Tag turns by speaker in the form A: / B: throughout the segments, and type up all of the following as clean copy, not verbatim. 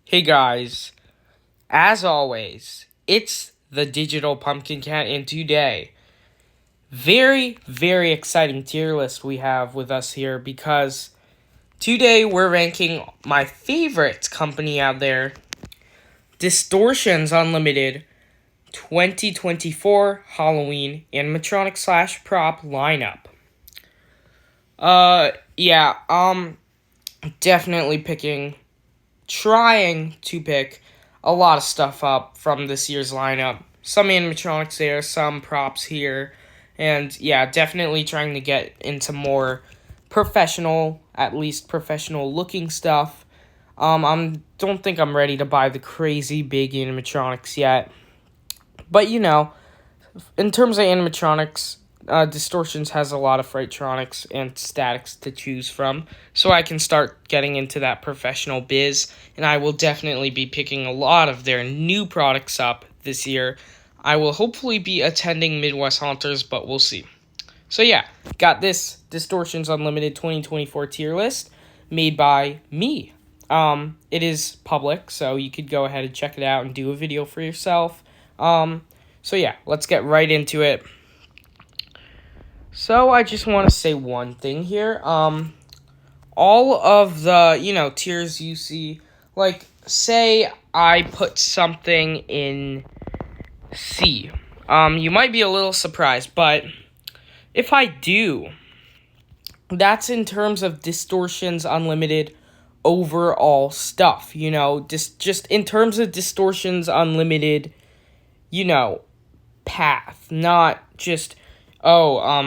A: Hey guys, as always, it's the Digital Pumpkin Cat, and today, very exciting tier list we have with us here because today we're ranking my favorite company out there, Distortions Unlimited 2024 Halloween animatronic slash prop lineup. Yeah, definitely trying to pick a lot of stuff up from this year's lineup. Some animatronics there, some props here, and yeah, definitely trying to get into more professional, at least professional looking stuff. Don't think I'm ready to buy the crazy big animatronics yet, but in terms of animatronics, Distortions has a lot of Frightronics and statics to choose from, so I can start getting into that professional biz, and I will definitely be picking a lot of their new products up this year. I will hopefully be attending Midwest Haunters, but we'll see. So yeah, got this Distortions Unlimited 2024 tier list made by me. It is public, so you could go ahead and check it out and do a video for yourself. So yeah, let's get right into it. So I just want to say one thing here. All of the, tiers you see, like, say I put something in C. You might be a little surprised, but if I do, that's in terms of Distortions Unlimited overall stuff, just in terms of Distortions Unlimited, path, not just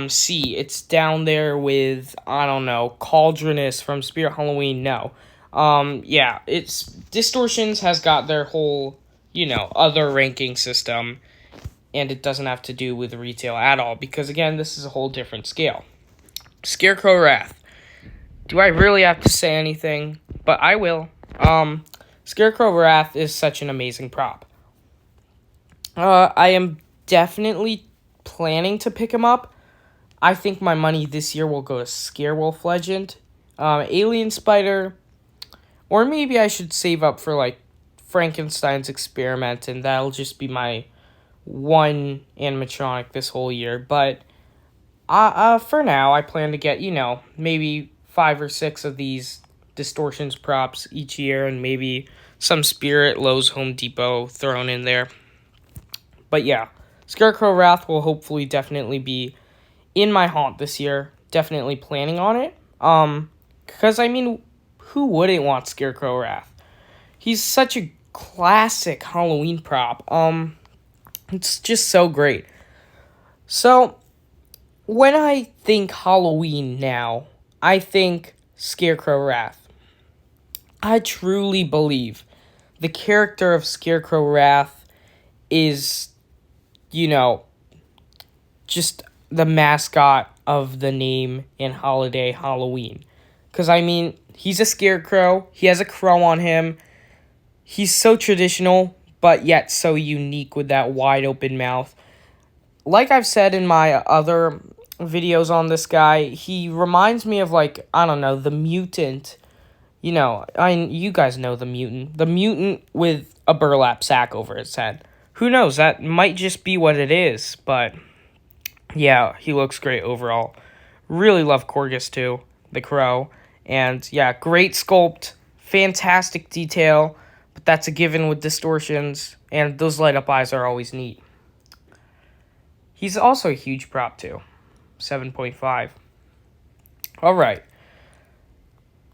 A: C, it's down there with, I don't know, Cauldronus from Spirit Halloween. No. Yeah, it's Distortions has got their whole, other ranking system, and it doesn't have to do with retail at all, because again, this is a whole different scale. Scarecrow Wrath. Do I really have to say anything? But I will. Scarecrow Wrath is such an amazing prop. I am definitely planning to pick him up. I think my money this year will go to Scarewolf Legend, Alien Spider, or maybe I should save up for like Frankenstein's Experiment, and that'll just be my one animatronic this whole year. But for now, I plan to get maybe 5 or 6 of these Distortions props each year, and maybe some Spirit, Lowe's, Home Depot thrown in there. But yeah, Scarecrow Wrath will hopefully definitely be in my haunt this year. Definitely planning on it. Because, I mean, who wouldn't want Scarecrow Wrath? He's such a classic Halloween prop. It's just so great. So, when I think Halloween now, I think Scarecrow Wrath. I truly believe the character of Scarecrow Wrath is, just the mascot of the name and holiday Halloween. Because, I mean, he's a scarecrow. He has a crow on him. He's so traditional, but yet so unique with that wide open mouth. Like I've said in my other videos on this guy, he reminds me of, like, I don't know, the mutant. You guys know the mutant. The mutant with a burlap sack over his head. Who knows? That might just be what it is, but yeah, he looks great overall. Really love Corgus too, the crow. And yeah, great sculpt, fantastic detail, but that's a given with Distortions, and those light up eyes are always neat. He's also a huge prop too, 7.5. Alright.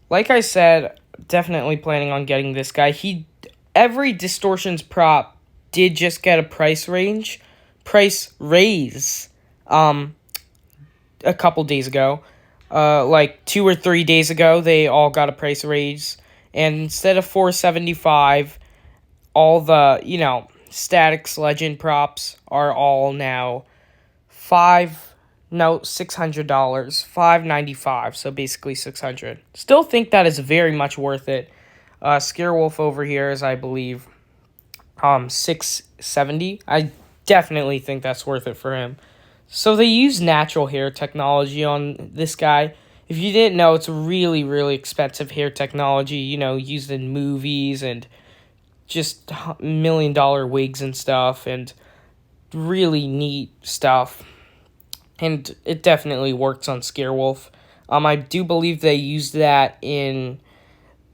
A: Like I said, definitely planning on getting this guy. Every Distortions prop did just get a price raise a couple days ago. Like 2 or 3 days ago, they all got a price raise, and instead of $475, all the Statics Legend props are all now $600, $595, so basically $600. Still think that is very much worth it. Scarewolf over here is, I believe, $670. I definitely think that's worth it for him. So they use natural hair technology on this guy. If you didn't know, it's really expensive hair technology, used in movies and just $1 million wigs and stuff, and really neat stuff. And it definitely works on Scarewolf. I do believe they used that in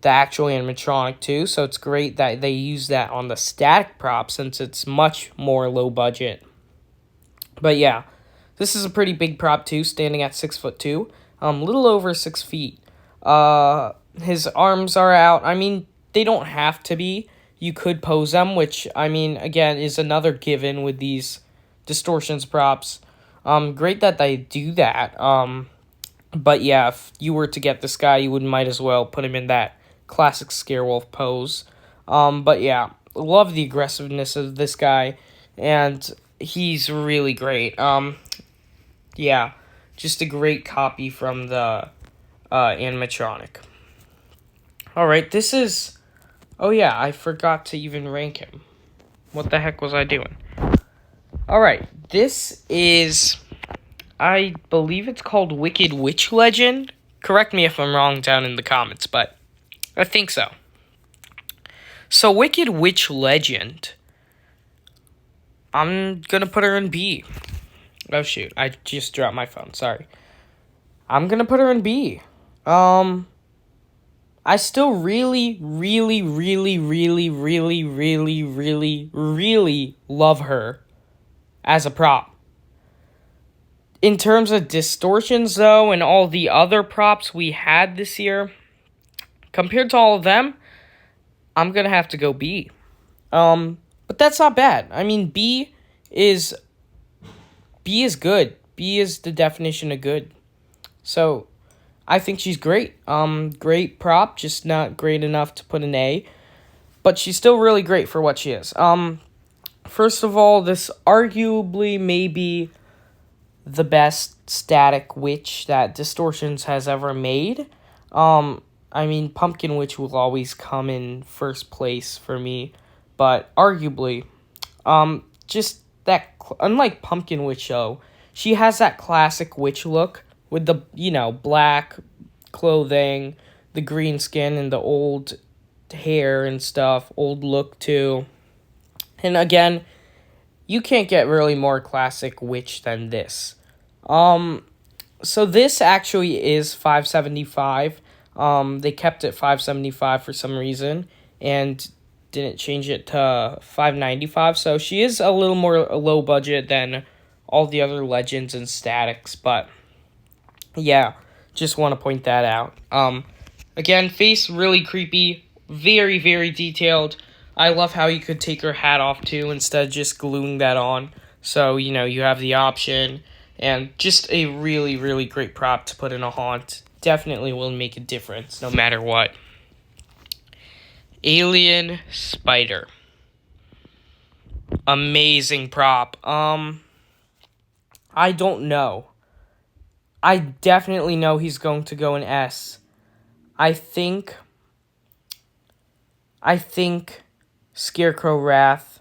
A: the actual animatronic too, so it's great that they use that on the static prop since it's much more low budget. But yeah, this is a pretty big prop too, standing at 6'2", little over 6 feet. His arms are out. I mean, they don't have to be. You could pose them, which, I mean, again, is another given with these distortions props. Great that they do that. But yeah, if you were to get this guy, you might as well put him in that classic Scarewolf pose. But yeah, love the aggressiveness of this guy, and he's really great. Yeah, just a great copy from the animatronic. All right, this is. Oh yeah, I forgot to even rank him. What the heck was I doing? All right, this is. I believe it's called Wicked Witch Legend. Correct me if I'm wrong down in the comments, but I think so. So, Wicked Witch Legend. I'm gonna put her in B. Oh, shoot. I just dropped my phone. Sorry. I'm gonna put her in B. I still really, really, really, really, really, really, really, really love her as a prop. In terms of distortions, though, and all the other props we had this year, compared to all of them, I'm going to have to go B. But that's not bad. I mean, B is good. B is the definition of good. So, I think she's great. Great prop, just not great enough to put an A. But she's still really great for what she is. First of all, this arguably may be the best static witch that Distortions has ever made. I mean, Pumpkin Witch will always come in first place for me, but arguably, just that, unlike Pumpkin Witch though, she has that classic witch look with the, black clothing, the green skin, and the old hair and stuff, old look too. And again, you can't get really more classic witch than this. So this actually is $575. They kept it $575 for some reason and didn't change it to $595. So she is a little more low budget than all the other legends and statics, but yeah, just want to point that out. Again, face really creepy, very, very detailed. I love how you could take her hat off too instead of just gluing that on. So, you have the option, and just a really, really great prop to put in a haunt. Definitely will make a difference no matter what. Alien Spider. Amazing prop. I don't know. I definitely know he's going to go in S. I think Scarecrow Wrath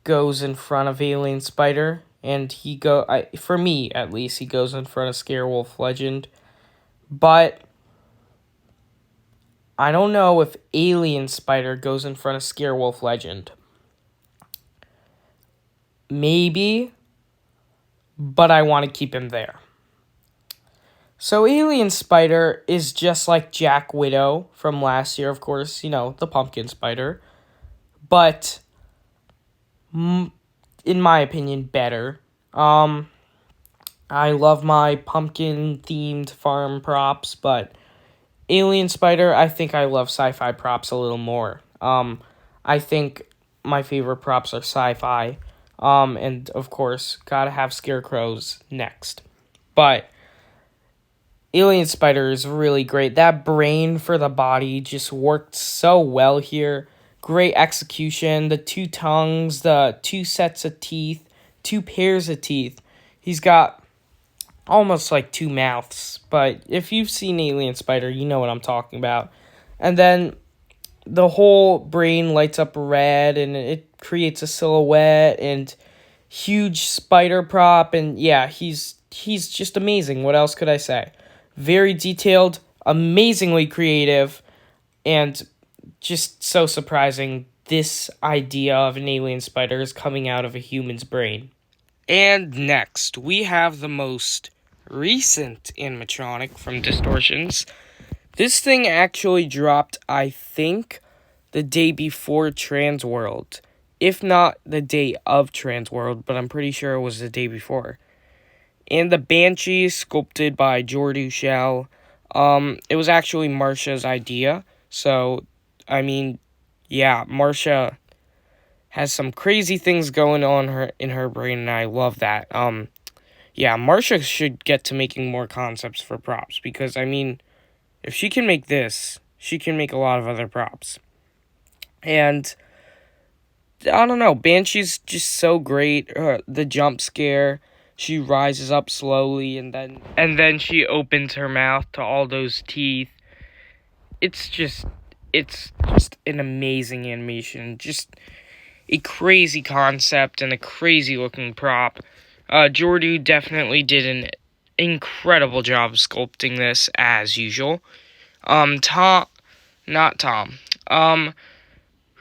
A: goes in front of Alien Spider, and for me at least, he goes in front of Scarewolf Legend. But I don't know if Alien Spider goes in front of Scarewolf Legend. Maybe, but I want to keep him there. So Alien Spider is just like Jack Widow from last year, of course, the pumpkin spider. But, in my opinion, better. I love my pumpkin-themed farm props, but Alien Spider, I think I love sci-fi props a little more. I think my favorite props are sci-fi. And, of course, gotta have Scarecrows next. But Alien Spider is really great. That brain for the body just worked so well here. Great execution. The 2 tongues, the 2 sets of teeth, 2 pairs of teeth. He's got almost like 2 mouths. But if you've seen Alien Spider, you know what I'm talking about. And then the whole brain lights up red, and it creates a silhouette and huge spider prop. And yeah, he's just amazing. What else could I say? Very detailed, amazingly creative, and just so surprising this idea of an alien spider is coming out of a human's brain. And next, we have the most recent animatronic from Distortions. This thing actually dropped, I think, the day before Transworld. If not the day of Transworld, but I'm pretty sure it was the day before. And the Banshee, sculpted by Jordu Shell. It was actually Marsha's idea. So, I mean, yeah, Marsha has some crazy things going on in her brain, and I love that. Yeah, Marsha should get to making more concepts for props, because, I mean, if she can make this, she can make a lot of other props. And I don't know, Banshee's just so great. The jump scare, she rises up slowly and then she opens her mouth to all those teeth. It's just an amazing animation. Just a crazy concept and a crazy looking prop. Jordu definitely did an incredible job sculpting this as usual.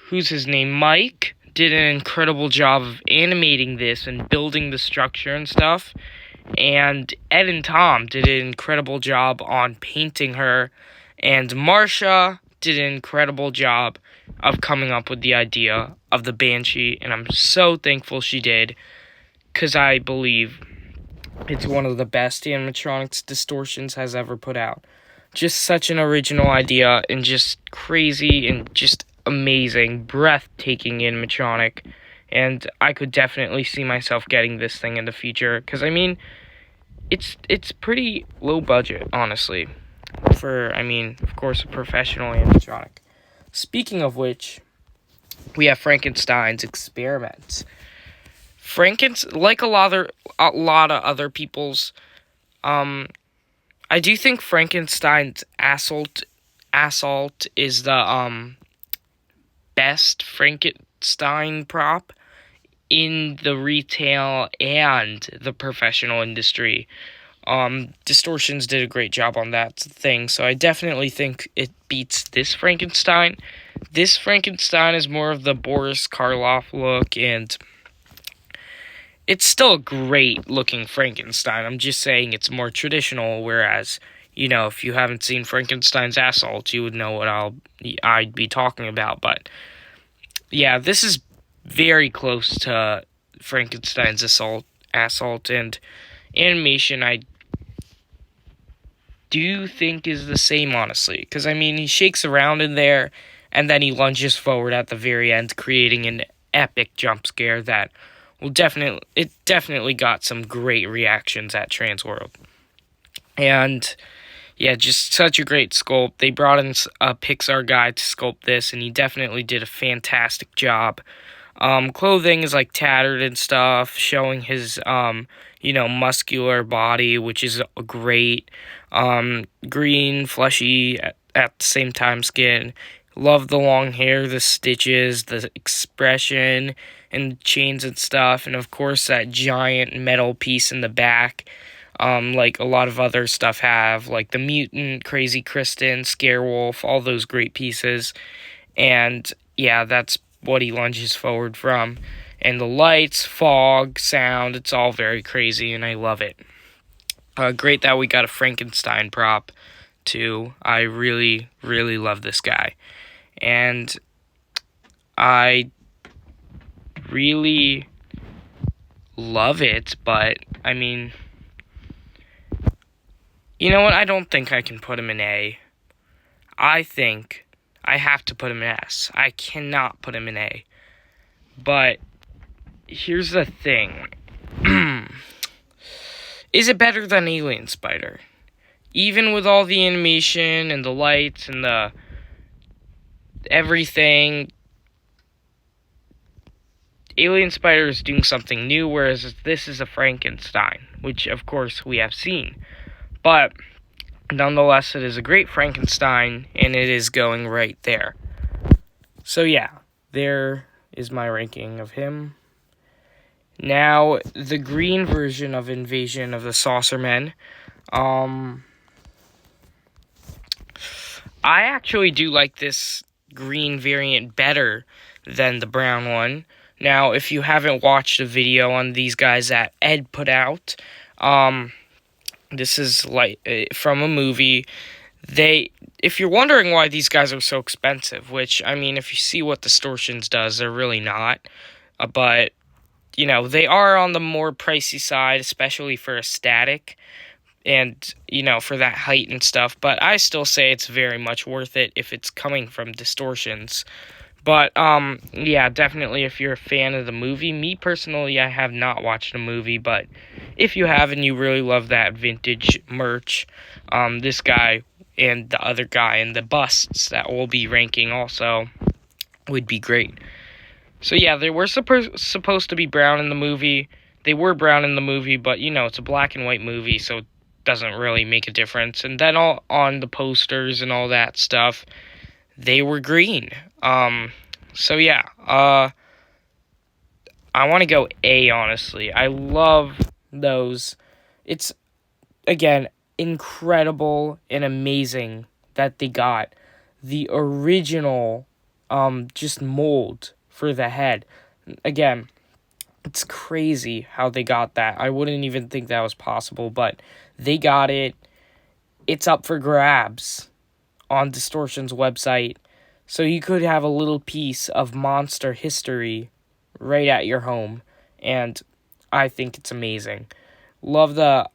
A: Who's his name? Mike did an incredible job of animating this and building the structure and stuff. And Ed and Tom did an incredible job on painting her. And Marsha did an incredible job of coming up with the idea of the Banshee. And I'm so thankful she did, because I believe it's one of the best animatronics Distortions has ever put out. Just such an original idea, and just crazy and just amazing, breathtaking animatronic. And I could definitely see myself getting this thing in the future, because, I mean, it's pretty low budget, honestly, for, I mean, of course, a professional animatronic. Speaking of which, we have Frankenstein's Experiments. Like a lot of other people's, I do think Frankenstein's Assault is the best Frankenstein prop in the retail and the professional industry. Distortions did a great job on that thing, so I definitely think it beats this Frankenstein. This Frankenstein is more of the Boris Karloff look, and it's still a great-looking Frankenstein. I'm just saying it's more traditional, whereas, you know, if you haven't seen Frankenstein's Assault, you would know what I'd be talking about. But, yeah, this is very close to Frankenstein's Assault, and animation I do think is the same, honestly. Because, I mean, he shakes around in there, and then he lunges forward at the very end, creating an epic jump scare that definitely got some great reactions at Transworld. And yeah, just such a great sculpt. They brought in a Pixar guy to sculpt this, and he definitely did a fantastic job. Clothing is like tattered and stuff, showing his muscular body, which is great. Green, fleshy at the same time skin. Love the long hair, the stitches, the expression, and chains and stuff, and of course that giant metal piece in the back, like a lot of other stuff have, like the Mutant, Crazy Kristen, Scarewolf, all those great pieces. And yeah, that's what he lunges forward from. And the lights, fog, sound, it's all very crazy, and I love it. Great that we got a Frankenstein prop, too. I really, really love this guy. And I really love it, but, I mean, you know what? I don't think I can put him in A. I think I have to put him in S. I cannot put him in A. But here's the thing. Is it better than Alien Spider? Even with all the animation and the lights and the everything, Alien Spider is doing something new, whereas this is a Frankenstein, which of course we have seen. But nonetheless, it is a great Frankenstein, and it is going right there. So yeah, there is my ranking of him. Now, the green version of Invasion of the Saucermen. I actually do like this green variant better than the brown one. Now, if you haven't watched a video on these guys that Ed put out, this is like from a movie. If you're wondering why these guys are so expensive, which, I mean, if you see what Distortions does, they're really not. But, they are on the more pricey side, especially for a static and, for that height and stuff. But I still say it's very much worth it if it's coming from Distortions. But, yeah, definitely if you're a fan of the movie. Me, personally, I have not watched the movie, but if you have and you really love that vintage merch, this guy and the other guy and the busts that we'll be ranking also would be great. So, yeah, they were supposed to be brown in the movie. They were brown in the movie, but, it's a black and white movie, so it doesn't really make a difference. And then all on the posters and all that stuff, they were green. So yeah, I want to go A, honestly. I love those. It's, again, incredible and amazing that they got the original, just mold for the head. Again, it's crazy how they got that. I wouldn't even think that was possible, but they got it. It's up for grabs on Distortion's website. So you could have a little piece of monster history right at your home. And I think it's amazing. Love the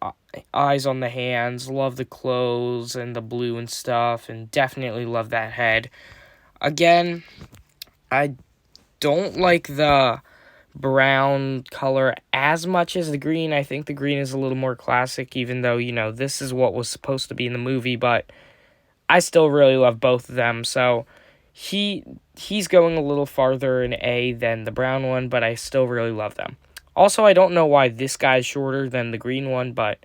A: eyes on the hands. Love the clothes and the blue and stuff. And definitely love that head. Again, I don't like the brown color as much as the green. I think the green is a little more classic, even though, this is what was supposed to be in the movie. But I still really love both of them. So he's going a little farther in A than the brown one, but I still really love them. Also, I don't know why this guy's shorter than the green one, but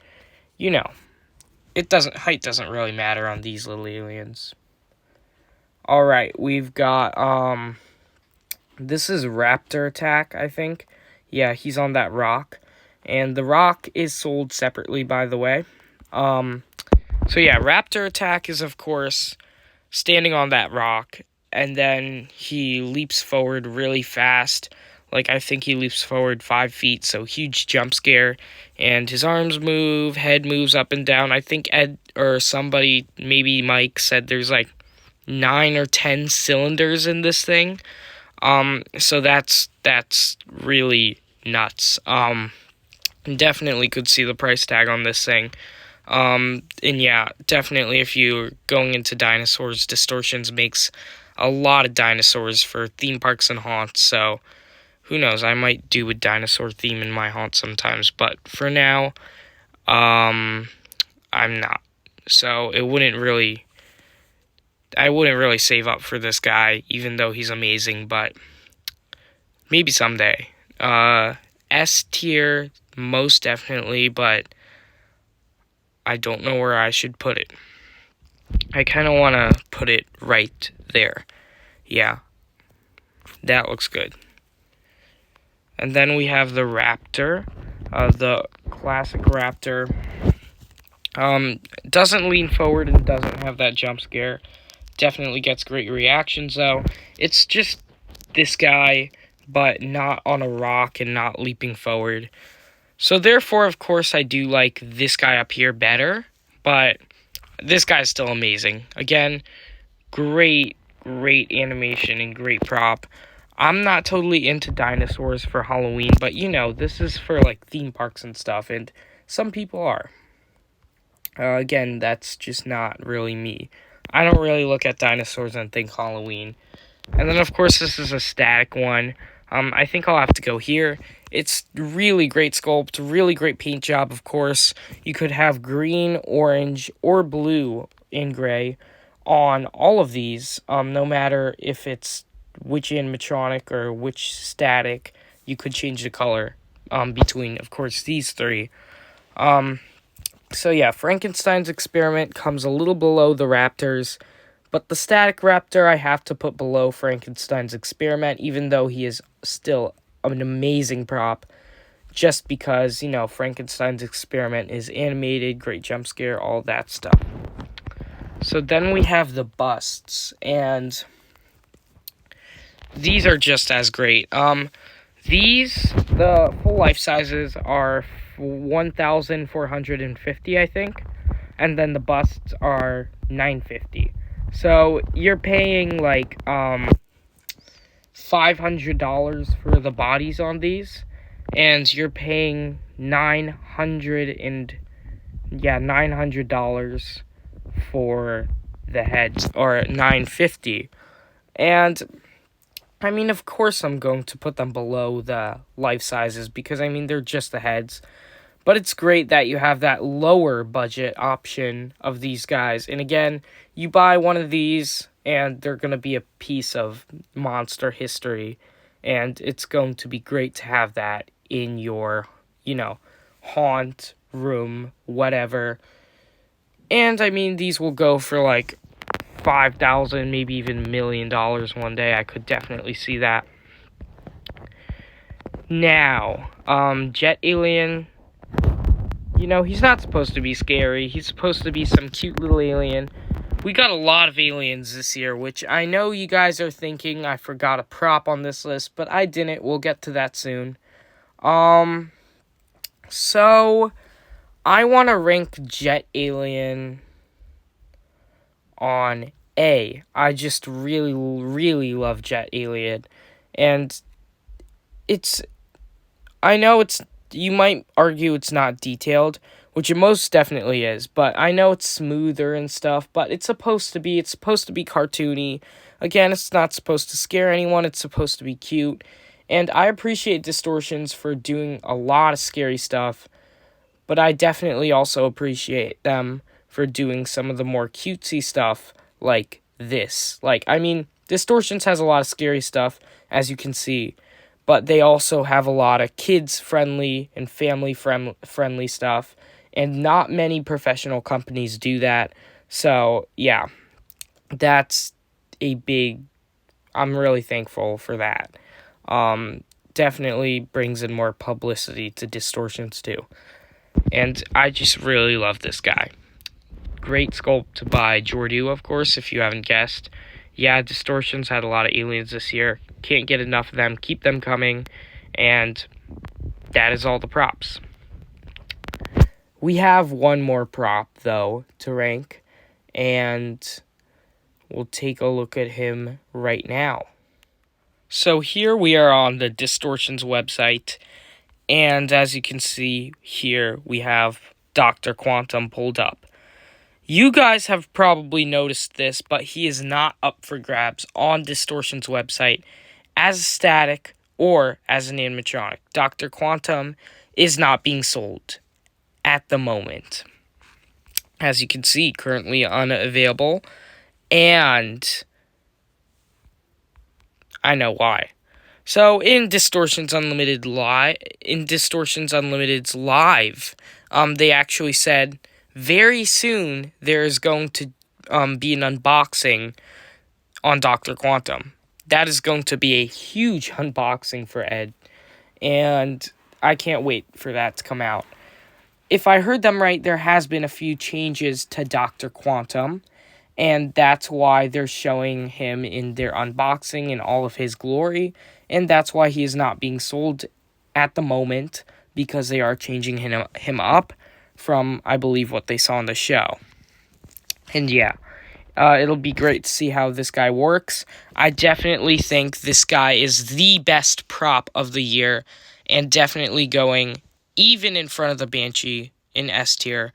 A: height doesn't really matter on these little aliens. All right, we've got this is Raptor Attack, I think. Yeah, he's on that rock, and the rock is sold separately, by the way. So yeah, Raptor Attack is, of course, standing on that rock, and then he leaps forward really fast. Like, I think he leaps forward 5 feet, so huge jump scare. And his arms move, head moves up and down. I think Ed or somebody, maybe Mike, said there's like 9 or 10 cylinders in this thing. So that's really nuts. Definitely could see the price tag on this thing. And yeah, definitely if you're going into dinosaurs, Distortions makes a lot of dinosaurs for theme parks and haunts, so who knows, I might do a dinosaur theme in my haunt sometimes, but for now, I'm not. So I wouldn't really save up for this guy, even though he's amazing, but maybe someday. S tier, most definitely, but I don't know where I should put it. I kind of want to put it right there. Yeah, that looks good. And then we have the Raptor, the classic Raptor. Doesn't lean forward and doesn't have that jump scare. Definitely gets great reactions, though. It's just this guy, but not on a rock and not leaping forward. So therefore, of course, I do like this guy up here better, but this guy's still amazing. Again, great animation and great prop. I'm not totally into dinosaurs for Halloween, but this is for like theme parks and stuff, and some people are. Again, that's just not really me. I don't really look at dinosaurs and think Halloween. And then, of course, this is a static one. I think I'll have to go here. It's really great sculpt, really great paint job, of course. You could have green, orange, or blue in gray on all of these, no matter if it's which animatronic or which static. You could change the color between, of course, these three. So yeah, Frankenstein's Experiment comes a little below the Raptors, but the Static Raptor I have to put below Frankenstein's Experiment, even though he is still an amazing prop, just because, Frankenstein's Experiment is animated, great jump scare, all that stuff. So then we have the busts, and these are just as great. The full life sizes are 1,450, I think, and then the busts are 950. So you're paying like $500 for the bodies on these, and you're paying $900 for the heads, or 950. And I mean, of course I'm going to put them below the life sizes because I mean they're just the heads. But it's great that you have that lower budget option of these guys. And again, you buy one of these and they're going to be a piece of monster history. And it's going to be great to have that in your, haunt, room, whatever. And I mean, these will go for like 5,000, maybe even $1,000,000 one day. I could definitely see that. Now, Jet Alien, he's not supposed to be scary. He's supposed to be some cute little alien. We got a lot of aliens this year, which I know you guys are thinking I forgot a prop on this list, but I didn't. We'll get to that soon. So I want to rank Jet Alien on A. I just really, really love Jet Alien. And I know you might argue it's not detailed, which it most definitely is, but I know it's smoother and stuff, but it's supposed to be cartoony. Again, it's not supposed to scare anyone, it's supposed to be cute. And I appreciate Distortions for doing a lot of scary stuff, but I definitely also appreciate them for doing some of the more cutesy stuff like this. Distortions has a lot of scary stuff, as you can see, but they also have a lot of kids-friendly and family-friendly stuff, and not many professional companies do that. So, yeah, that's I'm really thankful for that. Definitely brings in more publicity to Distortions, too. And I just really love this guy. Great sculpt by Jordu, of course, if you haven't guessed. Yeah, Distortions had a lot of aliens this year. Can't get enough of them. Keep them coming. And that is all the props. We have one more prop, though, to rank. And we'll take a look at him right now. So here we are on the Distortions website. And as you can see here, we have Dr. Quantum pulled up. You guys have probably noticed this, but he is not up for grabs on Distortions website as a static or as an animatronic. Dr. Quantum is not being sold at the moment. As you can see, currently unavailable, and I know why. So in Distortions Unlimited's live, they actually said very soon there is going to be an unboxing on Dr. Quantum. That is going to be a huge unboxing for Ed, and I can't wait for that to come out. If I heard them right, there has been a few changes to Dr. Quantum, and that's why they're showing him in their unboxing in all of his glory, and that's why he is not being sold at the moment, because they are changing him up from, I believe, what they saw on the show. And yeah, it'll be great to see how this guy works. I definitely think this guy is the best prop of the year, and definitely going even in front of the Banshee in S tier.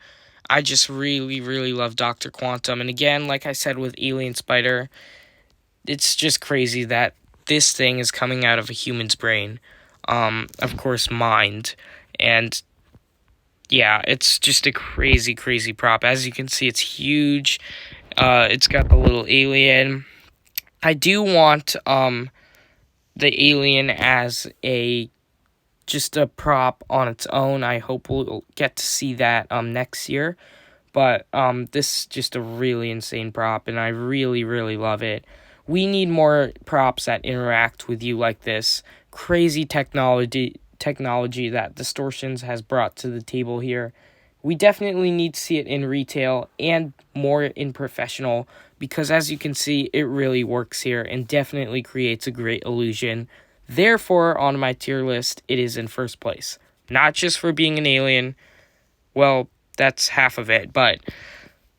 A: I just really, really love Dr. Quantum. And again, like I said with Alien Spider, it's just crazy that this thing is coming out of a human's brain. Of course, mind. And yeah, it's just a crazy, crazy prop. As you can see, it's huge. It's got the little alien. I do want the alien as just a prop on its own. I hope we'll get to see that next year. But this is just a really insane prop, and I really, really love it. We need more props that interact with you like this. Crazy technology that Distortions has brought to the table here. We definitely need to see it in retail and more in professional, because as you can see, it really works here and definitely creates a great illusion. Therefore, on my tier list, it is in first place. Not just for being an alien, well, that's half of it, but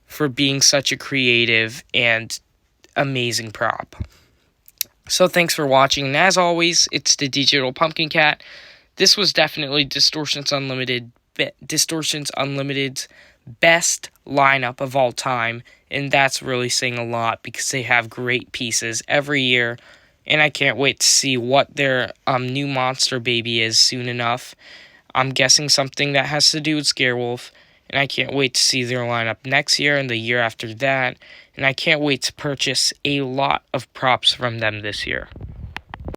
A: for being such a creative and amazing prop. So thanks for watching, and as always, it's the Digital Pumpkin Cat. This was definitely Distortions Unlimited's best lineup of all time, and that's really saying a lot because they have great pieces every year, and I can't wait to see what their new monster baby is soon enough. I'm guessing something that has to do with Scarewolf, and I can't wait to see their lineup next year and the year after that, and I can't wait to purchase a lot of props from them this year.